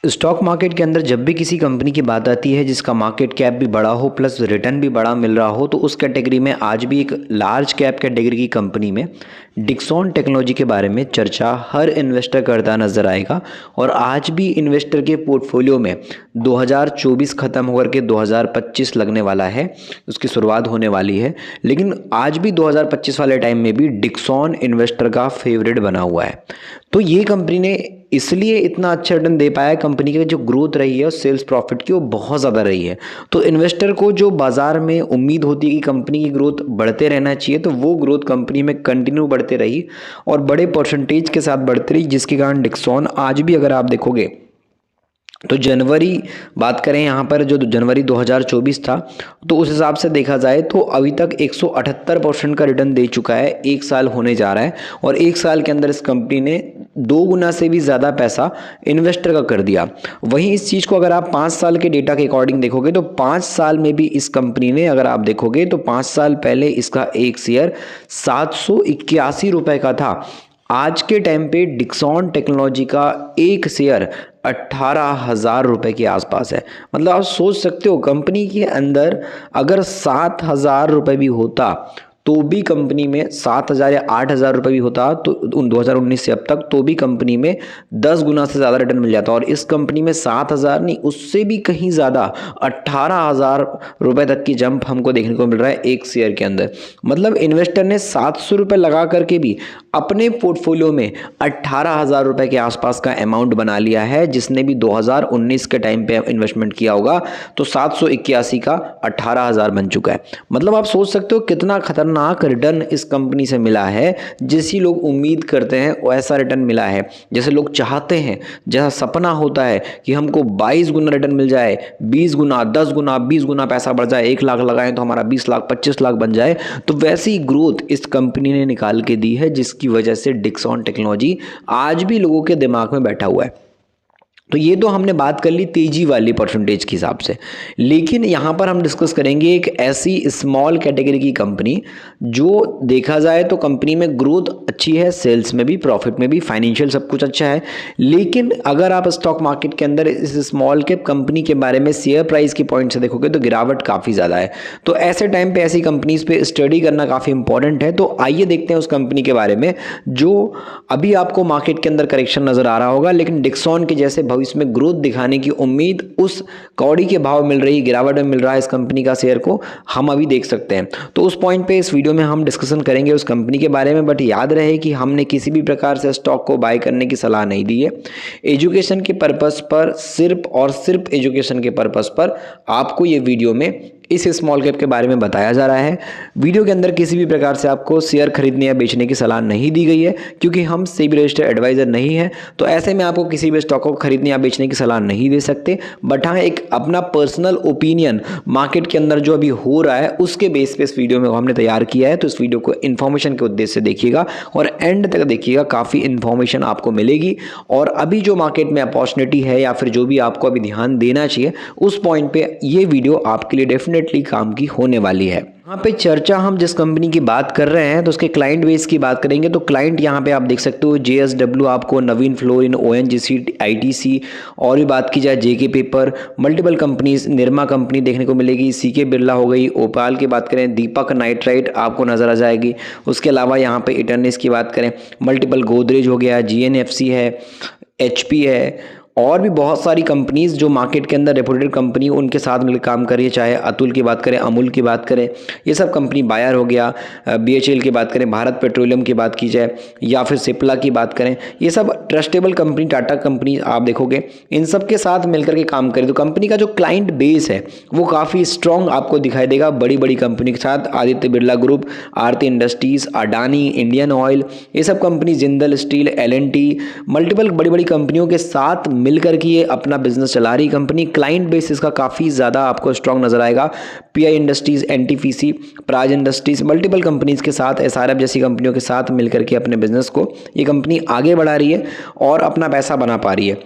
Stock market के अंदर जब भी किसी कंपनी की बात आती है जिसका मार्केट कैप भी बड़ा हो प्लस रिटर्न भी बड़ा मिल रहा हो, तो उस कैटेगरी में आज भी एक लार्ज कैप कैटेगरी की कंपनी में डिक्सॉन टेक्नोलॉजी के बारे में चर्चा हर इन्वेस्टर करता नजर आएगा। और आज भी इन्वेस्टर के पोर्टफोलियो में 2024 खत्म होकर के 2025 लगने वाला है, उसकी शुरुआत होने वाली है। लेकिन आज भी 2025 वाले टाइम में भी डिक्सॉन इन्वेस्टर का फेवरेट बना हुआ है। तो ये कंपनी ने इसलिए इतना अच्छा रिटर्न दे पाया है, कंपनी की जो ग्रोथ रही है और सेल्स प्रॉफिट की वो बहुत ज़्यादा रही है। तो इन्वेस्टर को जो बाजार में उम्मीद होती है कि कंपनी की ग्रोथ बढ़ते रहना चाहिए, तो वो ग्रोथ कंपनी में कंटिन्यू बढ़ते रही और बड़े परसेंटेज के साथ बढ़ती रही, जिसके कारण डिक्सॉन आज भी अगर आप देखोगे तो जनवरी बात करें यहाँ पर जो जनवरी 2024 था, तो उस हिसाब से देखा जाए तो अभी तक 178% का रिटर्न दे चुका है। एक साल होने जा रहा है और एक साल के अंदर इस कंपनी ने 2 गुना से भी ज़्यादा पैसा इन्वेस्टर का कर दिया। वहीं इस चीज़ को अगर आप 5 साल के डेटा के अकॉर्डिंग देखोगे तो 5 साल में भी इस कंपनी ने, अगर आप देखोगे तो 5 साल पहले इसका एक शेयर 781 रुपये का था। आज के टाइम पे डिक्सॉन टेक्नोलॉजी का एक शेयर 18,000 रुपये के आसपास है। मतलब आप सोच सकते हो कंपनी के अंदर अगर 7,000 रुपये भी होता तो भी कंपनी में 7,000 या 8,000 रुपये भी होता तो 2019 से अब तक तो भी कंपनी में 10 गुना से ज़्यादा रिटर्न मिल जाता। और इस कंपनी में 7,000 नहीं, उससे भी कहीं ज़्यादा 18,000 रुपये तक की जंप हमको देखने को मिल रहा है एक शेयर के अंदर। मतलब इन्वेस्टर ने 700 रुपये लगा करके भी अपने पोर्टफोलियो में 18,000 रुपये के आसपास का अमाउंट बना लिया है। जिसने भी 2019 के टाइम पे इन्वेस्टमेंट किया होगा तो 781 का 18,000 बन चुका है। मतलब आप सोच सकते हो कितना खतरनाक रिटर्न इस कंपनी से मिला है। जैसी लोग उम्मीद करते हैं वैसा रिटर्न मिला है, जैसे लोग चाहते हैं, जैसा सपना होता है कि हमको 22 गुना रिटर्न मिल जाए, 20 गुना, 10 गुना, 20 गुना पैसा बढ़ जाए, 1 लाख लगाएं तो हमारा 20 लाख, 25 लाख बन जाए। तो वैसी ग्रोथ इस कंपनी ने निकाल के दी है, जिसकी वजह से डिक्सॉन टेक्नोलॉजी आज भी लोगों के दिमाग में बैठा हुआ है। तो ये तो हमने बात कर ली तेजी वाली परसेंटेज के हिसाब से। लेकिन यहाँ पर हम डिस्कस करेंगे एक ऐसी स्मॉल कैटेगरी की कंपनी जो देखा जाए तो कंपनी में ग्रोथ अच्छी है, सेल्स में भी, प्रॉफिट में भी, फाइनेंशियल सब कुछ अच्छा है। लेकिन अगर आप स्टॉक मार्केट के अंदर इस स्मॉल कैप कंपनी के बारे में शेयर प्राइस के पॉइंट से देखोगे तो गिरावट काफ़ी ज़्यादा है। तो ऐसे टाइम पे ऐसी कंपनीज पे स्टडी करना काफ़ी इंपॉर्टेंट है। तो आइए देखते हैं उस कंपनी के बारे में जो अभी आपको मार्केट के अंदर करेक्शन नज़र आ रहा होगा, लेकिन डिक्सॉन के जैसे इसमें ग्रोथ दिखाने की उम्मीद उस कौड़ी के भाव मिल रही, गिरावट में मिल रहा है इस कंपनी का शेयर को, हम अभी देख सकते हैं। तो उस पॉइंट पे इस वीडियो में हम डिस्कशन करेंगे उस कंपनी के बारे में। बट याद रहे कि हमने किसी भी प्रकार से स्टॉक को बाय करने की सलाह नहीं दी है। एजुकेशन के पर्पस पर, सिर्फ और सिर्फ एजुकेशन के पर्पस पर आपको ये वीडियो में इस स्मॉल कैप के बारे में बताया जा रहा है। वीडियो के अंदर किसी भी प्रकार से आपको शेयर खरीदने या बेचने की सलाह नहीं दी गई है, क्योंकि हम सेबी रजिस्टर्ड एडवाइजर नहीं है। तो ऐसे में आपको किसी भी स्टॉक को खरीदने या बेचने की सलाह नहीं दे सकते। बट हाँ, एक अपना पर्सनल ओपिनियन मार्केट के अंदर जो अभी हो रहा है उसके बेस पे इस वीडियो में हमने तैयार किया है। तो इस वीडियो को इन्फॉर्मेशन के उद्देश्य से देखिएगा और एंड तक देखिएगा, काफ़ी इन्फॉर्मेशन आपको मिलेगी। और अभी जो मार्केट में अपॉर्चुनिटी है या फिर जो भी आपको अभी ध्यान देना चाहिए, उस पॉइंट पे ये वीडियो आपके लिए डेफिनेटली काम की होने वाली है। यहाँ पे चर्चा हम जिस कंपनी की बात कर रहे हैं तो उसके क्लाइंट बेस की बात करेंगे। तो क्लाइंट यहाँ पे आप देख सकते हो JSW, आपको नवीन फ्लोरिन, ONGC, ITC, और भी बात की जाए JK paper, multiple companies, Nirma company देखने को मिलेगी, CK बिरला हो गई, ओपाल की बात करें, दीपक नाइट्राइट आपको नज़र आ जाएगी। उसके अलावा यहाँ पे इटर्निस की बात करें, मल्टीपल गोदरेज हो गया, GNFC है, HP है, और भी बहुत सारी कंपनीज जो मार्केट के अंदर रेपुटेड कंपनी उनके साथ मिलकर काम कर रही है। चाहे अतुल की बात करें, अमूल की बात करें, ये सब कंपनी, बायर हो गया, BHEL की बात करें, भारत पेट्रोलियम की बात की जाए या फिर सिप्ला की बात करें, ये सब ट्रस्टेबल कंपनी, टाटा कंपनी आप देखोगे इन सब के साथ मिलकर के काम करें। तो कंपनी का जो क्लाइंट बेस है वो काफ़ी स्ट्रॉन्ग आपको दिखाई देगा बड़ी बड़ी कंपनी के साथ। आदित्य बिरला ग्रुप, आरती इंडस्ट्रीज, अडानी, इंडियन ऑयल, ये सब company, Jindal steel, L&T, multiple बड़ी बड़ी कंपनियों के साथ मिलकर के ये अपना बिजनेस चला रही कंपनी। क्लाइंट बेस इसका काफ़ी ज़्यादा आपको स्ट्रॉन्ग नजर आएगा। PI industries, NTPC, Praj industries, multiple companies के साथ, SRF जैसी कंपनियों के साथ मिलकर के अपने बिजनेस को ये कंपनी आगे बढ़ा रही है और अपना पैसा बना पा रही है।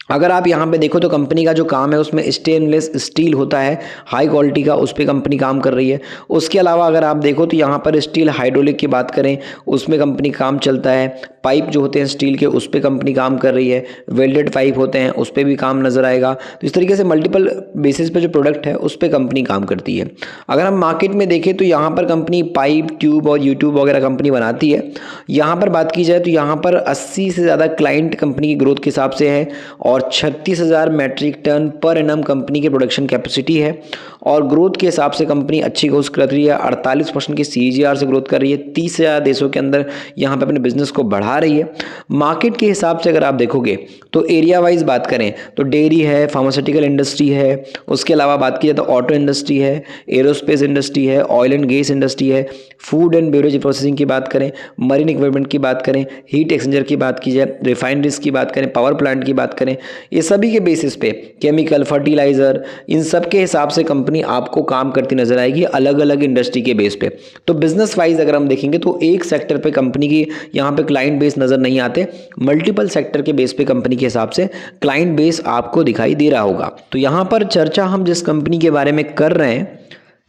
अगर आप यहाँ पे देखो तो कंपनी का जो काम है उसमें स्टेनलेस स्टील होता है हाई क्वालिटी का, उस पर कंपनी काम कर रही है। उसके अलावा अगर आप देखो तो यहाँ पर स्टील हाइड्रोलिक की बात करें, उसमें कंपनी काम चलता है। पाइप जो होते हैं स्टील के, उस पर कंपनी काम कर रही है। वेल्डेड पाइप होते हैं, उस पर भी काम नज़र आएगा। तो इस तरीके से मल्टीपल बेसिस पे जो प्रोडक्ट है उस पर कंपनी काम करती है। अगर हम मार्केट में देखें तो यहाँ पर कंपनी पाइप, ट्यूब और यूट्यूब वगैरह कंपनी बनाती है। यहाँ पर बात की जाए तो यहाँ पर 80 से ज़्यादा क्लाइंट कंपनी की ग्रोथ के हिसाब से है और 36,000 metric ton per annum company की प्रोडक्शन कैपेसिटी है। और ग्रोथ के हिसाब से कंपनी अच्छी ग्रोथ कर रही है, 48% की CAGR से ग्रोथ कर रही है। 30 से ज़्यादा देशों के अंदर यहाँ पे अपने बिजनेस को बढ़ा रही है। मार्केट के हिसाब से अगर आप देखोगे तो एरिया वाइज बात करें तो डेयरी है, फार्मास्यूटिकल इंडस्ट्री है, उसके अलावा बात की जाए तो ऑटो इंडस्ट्री है, एरोस्पेस इंडस्ट्री है, ऑयल एंड गैस इंडस्ट्री है, फूड एंड बेवरेज प्रोसेसिंग की बात करें, मरीन इक्विपमेंट की बात करें, हीट एक्सचेंजर की बात की जाए, रिफाइनरीज की बात करें, पावर प्लांट की बात करें, ये सभी के बेसिस पे केमिकल, फर्टिलाइजर, इन सब के हिसाब से कंपनी आपको काम करती नजर आएगी अलग अलग इंडस्ट्री के बेस पे। तो बिजनेस वाइज अगर हम देखेंगे तो एक सेक्टर पे कंपनी की यहाँ पे क्लाइंट बेस नजर नहीं आते, मल्टीपल सेक्टर के बेस पे कंपनी के हिसाब से क्लाइंट बेस आपको दिखाई दे रहा होगा। तो यहाँ पर चर्चा हम जिस कंपनी के बारे में कर रहे हैं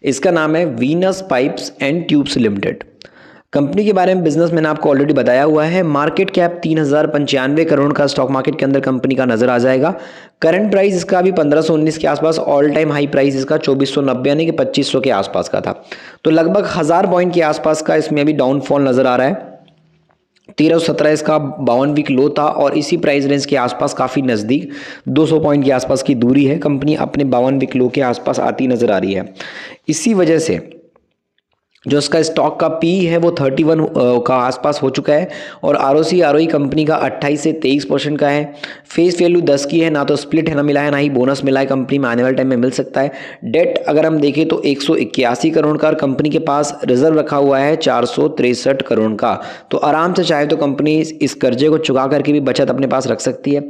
इसका नाम है Venus pipes and tubes limited. Company के बारे में बिजनेस मैंने आपको ऑलरेडी बताया हुआ है। मार्केट कैप 3,095 करोड़ का स्टॉक मार्केट के अंदर कंपनी का नजर आ जाएगा। करंट प्राइस इसका अभी 1519 के आसपास, ऑल टाइम हाई प्राइस इसका 2490 यानी कि 2500 के आसपास का था। तो लगभग 1000 पॉइंट के आसपास का इसमें अभी डाउनफॉल नजर आ रहा है। 1317 इसका 52 वीक लो था और इसी प्राइस रेंज के आसपास काफ़ी नज़दीक 200 पॉइंट के आसपास की दूरी है। कंपनी अपने 52 वीक लो के आसपास आती नज़र आ रही है। इसी वजह से जो इसका स्टॉक का पी है वो 31 का आसपास हो चुका है और ROC ROE कंपनी का 28 से 23% का है। फेस वैल्यू 10 की है, ना तो स्प्लिट है ना मिला है, ना ही बोनस मिला है। कंपनी में आने वाले टाइम में मिल सकता है। डेट अगर हम देखें तो 181 करोड़ का, और कंपनी के पास रिजर्व रखा हुआ है 463 करोड़ का। तो आराम से चाहे तो कंपनी इस कर्जे को चुका करके भी बचत अपने पास रख सकती है।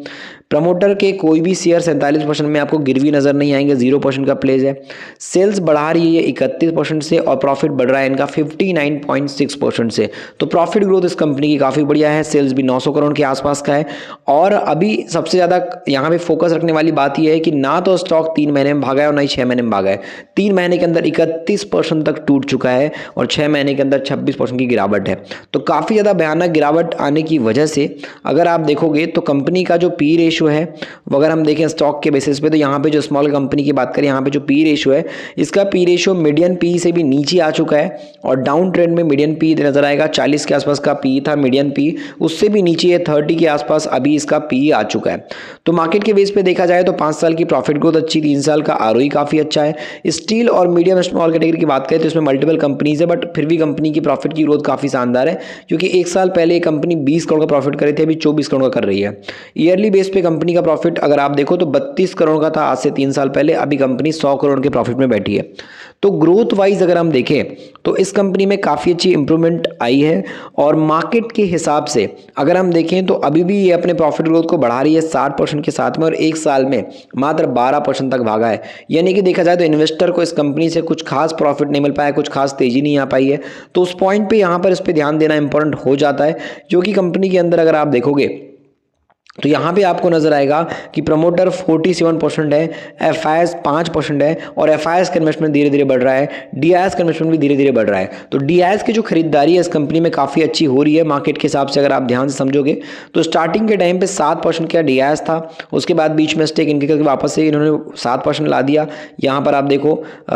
प्रमोटर के कोई भी शेयर 47% में आपको गिरवी नजर नहीं आएंगे, 0% का प्लेज है। सेल्स बढ़ा रही है 31% से और प्रॉफिट बढ़ रहा है इनका 59.6% से। तो प्रॉफिट ग्रोथ इस कंपनी की काफ़ी बढ़िया है। सेल्स भी 900 करोड़ के आसपास का है। और अभी सबसे ज़्यादा यहाँ पे फोकस रखने वाली बात यह है कि ना तो स्टॉक 3 महीने में भागा है और ना ही 6 महीने में भागा है। 3 महीने के अंदर 31% तक टूट चुका है और 6 महीने के अंदर 26% की गिरावट है। तो काफ़ी ज़्यादा भयानक गिरावट आने की वजह से अगर आप देखोगे तो कंपनी का जो पी रेशियो है वो अगर हम देखें स्टॉक के बेसिस पे, तो यहाँ पे जो स्मॉल कंपनी की बात करें, यहाँ पे जो पी रेशियो है इसका पी रेशियो मीडियन पी से भी नीचे आ चुका है और डाउन ट्रेंड में मीडियन पी नजर आएगा। 40 के आसपास का पी था मीडियन पी, उससे भी नीचे है 30 के आसपास अभी इसका पी आ चुका है। तो मार्केट के बेस पे देखा जाए तो 5 साल की प्रॉफिट ग्रोथ अच्छी, 3 साल का ROE काफी अच्छा है। स्टील और मीडियम स्मॉल कैटेगरी की बात करें तो इसमें मल्टीपल कंपनीज है, बट फिर भी कंपनी की प्रॉफिट की ग्रोथ काफी शानदार है, क्योंकि 1 साल पहले कंपनी 20 करोड़ का प्रॉफिट करे थे, अभी 24 करोड़ का कर रही है। ईयरली बेस पे कंपनी का प्रॉफिट अगर आप देखो तो 32 करोड़ का था आज से 3 साल पहले, अभी कंपनी 100 करोड़ के प्रॉफिट में बैठी है। तो ग्रोथ वाइज अगर हम देखें तो इस कंपनी में काफ़ी अच्छी इंप्रूवमेंट आई है। और मार्केट के हिसाब से अगर हम देखें तो अभी भी ये अपने प्रॉफिट ग्रोथ को बढ़ा रही है 60% के साथ में, और 1 साल में मात्र 12% तक भागा है। यानी कि देखा जाए तो इन्वेस्टर को इस कंपनी से कुछ खास प्रॉफिट नहीं मिल पाया, कुछ खास तेजी नहीं आ पाई है। तो उस पॉइंट पे यहाँ पर इस पर ध्यान देना इंपॉर्टेंट हो जाता है, जो कि कंपनी के अंदर अगर आप देखोगे तो यहाँ पे आपको नजर आएगा कि प्रमोटर 47% है, FIS 5% है और FIS का इन्वेस्टमेंट धीरे धीरे बढ़ रहा है, DIS का इन्वेस्टमेंट भी धीरे धीरे बढ़ रहा है। तो DIS की जो खरीदारी है इस कंपनी में काफ़ी अच्छी हो रही है मार्केट के हिसाब से। अगर आप ध्यान से समझोगे तो स्टार्टिंग के टाइम पे 7% का DIS था, उसके बाद बीच में स्टेक इनके करके वापस से इन्होंने 7% ला दिया। यहाँ पर आप देखो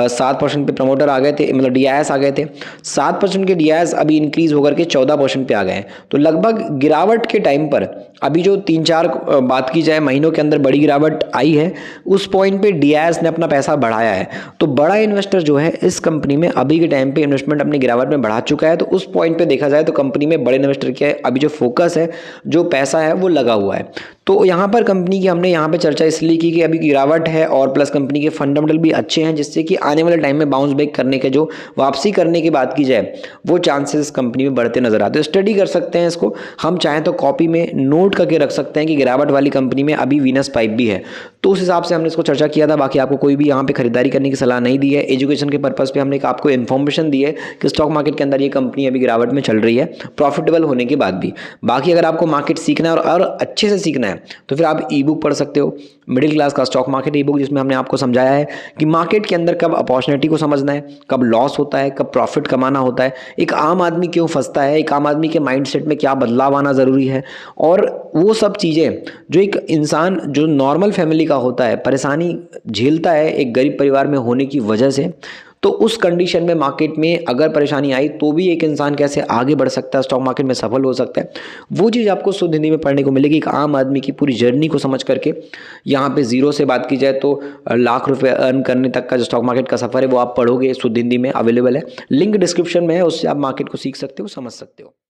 7% पे प्रमोटर आ गए थे, मतलब DIS आ गए थे। 7% के DIS अभी इंक्रीज होकर के 14% पे आ गए हैं। तो लगभग गिरावट के टाइम पर अभी जो 3-4 बात की जाए महीनों के अंदर बड़ी गिरावट आई है, उस पॉइंट पे DIS ने अपना पैसा बढ़ाया है। तो बड़ा इन्वेस्टर जो है इस कंपनी में अभी के टाइम पे इन्वेस्टमेंट अपनी गिरावट में बढ़ा चुका है। तो उस पॉइंट पे देखा जाए तो कंपनी में बड़े इन्वेस्टर के अभी जो फोकस है, जो पैसा है वो लगा हुआ है। तो यहाँ पर कंपनी की हमने यहाँ पे चर्चा इसलिए की कि अभी गिरावट है और प्लस कंपनी के फंडामेंटल भी अच्छे हैं, जिससे कि आने वाले टाइम में बाउंस बैक करने के, जो वापसी करने की बात की जाए, वो चांसेस कंपनी में बढ़ते नजर आते हैं। स्टडी कर सकते हैं इसको, हम चाहें तो कॉपी में नोट करके रख सकते हैं कि गिरावट वाली कंपनी में अभी वीनस पाइप भी है। तो उस हिसाब से हमने इसको चर्चा किया था। बाकी आपको कोई भी यहाँ पे खरीदारी करने की सलाह नहीं दी है, एजुकेशन के पर्पज़ पे हमने एक आपको इन्फॉर्मेशन दी है कि स्टॉक मार्केट के अंदर ये कंपनी अभी गिरावट में चल रही है प्रॉफिटेबल होने के बाद भी। बाकी अगर आपको मार्केट सीखना है और अच्छे से सीखना है तो फिर आप ई बुक पढ़ सकते हो, मिडिल क्लास का स्टॉक मार्केट ई बुक, जिसमें हमने आपको समझाया है कि मार्केट के अंदर कब अपॉर्चुनिटी को समझना है, कब लॉस होता है, कब प्रॉफिट कमाना होता है, एक आम आदमी क्यों फंसता है, एक आम आदमी के माइंडसेट में क्या बदलाव आना ज़रूरी है, और वो सब चीज़ें जो एक इंसान जो नॉर्मल फैमिली का होता है परेशानी झेलता है एक गरीब परिवार में होने की वजह से, तो उस कंडीशन में मार्केट में अगर परेशानी आई तो भी एक इंसान कैसे आगे बढ़ सकता है, स्टॉक मार्केट में सफल हो सकता है, वो चीज़ आपको शुद्ध हिंदी में पढ़ने को मिलेगी। एक आम आदमी की पूरी जर्नी को समझ करके यहाँ पे जीरो से बात की जाए तो लाख रुपए अर्न करने तक का जो स्टॉक मार्केट का सफ़र है वो आप पढ़ोगे, शुद्ध हिंदी में अवेलेबल है, लिंक डिस्क्रिप्शन में है, उससे आप मार्केट को सीख सकते हो, समझ सकते हो।